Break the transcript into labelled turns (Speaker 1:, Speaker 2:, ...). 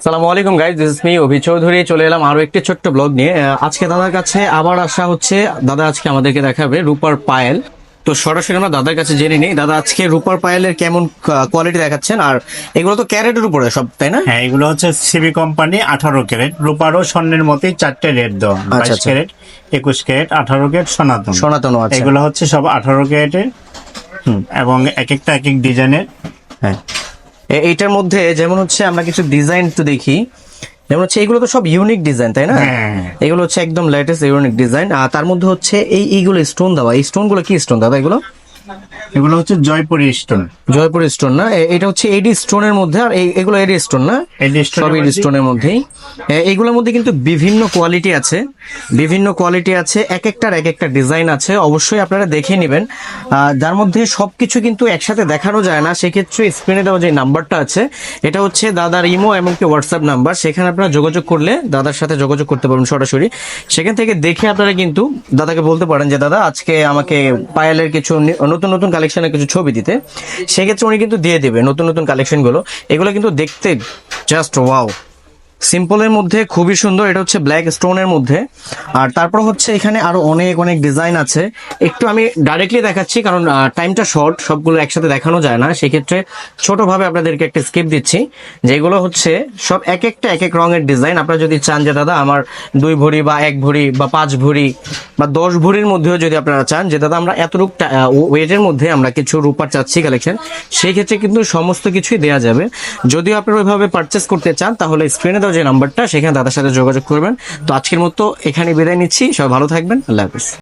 Speaker 1: সালামু আলাইকুম guys, this is me অভি চৌধুরী। চলে এলাম আরো একটি ছোট্ট ব্লগ নিয়ে। আজকে দাদার কাছে আবার আসা হচ্ছে। দাদা আজকে আমাদেরকে দেখাবে রূপার পায়েল। তো সরাসরি আমরা দাদার কাছে জেনে নিই, দাদা আজকে রূপার পায়েলের কেমন কোয়ালিটি দেখাচ্ছেন। আর এগুলো তো ক্যারেটের উপরে সব, তাই না?
Speaker 2: হ্যাঁ, এগুলো হচ্ছে সিবি কোম্পানি 18 ক্যারেট রূপারও স্বর্ণের মতোই 4টে রেট দেওয়া। 22 ক্যারেট, 21 ক্যারেট, 18 ক্যারেট, সনাতন।
Speaker 1: সনাতন আছে।
Speaker 2: এগুলো হচ্ছে সব 18 ক্যারেটের এবং এক একটা এক এক ডিজাইনের।
Speaker 1: হ্যাঁ, এইটার মধ্যে যেমন হচ্ছে আমরা কিছু ডিজাইন তো দেখি, যেমন হচ্ছে এগুলো তো সব ইউনিক ডিজাইন, তাই না?
Speaker 2: হ্যাঁ।
Speaker 1: এগুলো হচ্ছে একদম লেটেস্ট ইউনিক ডিজাইন। আর তার মধ্যে হচ্ছে এইগুলো স্টোন দেওয়া। এই স্টোন গুলো কি স্টোন দাদা? এগুলো
Speaker 2: এগুলো হচ্ছে জয়পুরি স্টোন।
Speaker 1: জয়পুর স্টোন না? এটা হচ্ছে এডি স্টোনের মধ্যে। আর এগুলো এডি স্টোন না?
Speaker 2: এডি স্টোনের
Speaker 1: সব এডি
Speaker 2: মধ্যে।
Speaker 1: স্টোনের মধ্যেই। এইগুলোর মধ্যে কিন্তু বিভিন্ন কোয়ালিটি আছে, বিভিন্ন কোয়ালিটি আছে, এক একটার এক একটা ডিজাইন আছে। অবশ্যই আপনারা দেখে নেবেন। যার মধ্যে সবকিছু কিন্তু একসাথে দেখানো যায় না, সেক্ষেত্রে স্ক্রিনে দেওয়া যে নাম্বারটা আছে, এটা হচ্ছে দাদার ইমো এমনকি হোয়াটসঅ্যাপ নাম্বার। সেখানে আপনারা যোগাযোগ করলে দাদার সাথে যোগাযোগ করতে পারবেন সরাসরি। সেখান থেকে দেখে আপনারা কিন্তু দাদাকে বলতে পারেন যে দাদা আজকে আমাকে পায়েলের কিছু নতুন নতুন কালেকশনের কিছু ছবি দিতে। সেক্ষেত্রে উনি কিন্তু দিয়ে দেবে নতুন নতুন কালেকশনগুলো। এগুলো কিন্তু দেখতে জাস্ট ওয়াও, সিম্পলের মধ্যে খুবই সুন্দর। এটা হচ্ছে ব্ল্যাক স্টোনের মধ্যে। আর তারপর হচ্ছে এখানে আরো অনেক অনেক ডিজাইন আছে। একটু আমি ডাইরেক্টলি দেখাচ্ছি কারণ টাইমটা শর্ট, সবগুলো একসাথে দেখানো যায় না। সেক্ষেত্রে ছোটভাবে আপনাদেরকে একটা স্কিপ দিচ্ছি। যেগুলো হচ্ছে সব এক একটা এক এক রঙের ডিজাইন। আপনারা যদি চান যে দাদা আমার 2 ভরি বা 1 ভরি বা 5 ভরি বা 10 ভরির মধ্যেও যদি আপনারা চান যে দাদা আমরা এতটুক ওয়েটের মধ্যে আমরা কিছু রূপার চাচ্ছি কালেকশন, সেই ক্ষেত্রে কিন্তু সমস্ত কিছুই দেওয়া যাবে। যদিও আপনারা ওইভাবে পারচেস করতে চান তাহলে স্ক্রিনে দাও যে নাম্বারটা, সেখানে দাদার সাথে যোগাযোগ করবেন। তো আজকের মতো এখানে বিদায় নিচ্ছি। সবাই ভালো থাকবেন। আল্লাহ হাফেজ।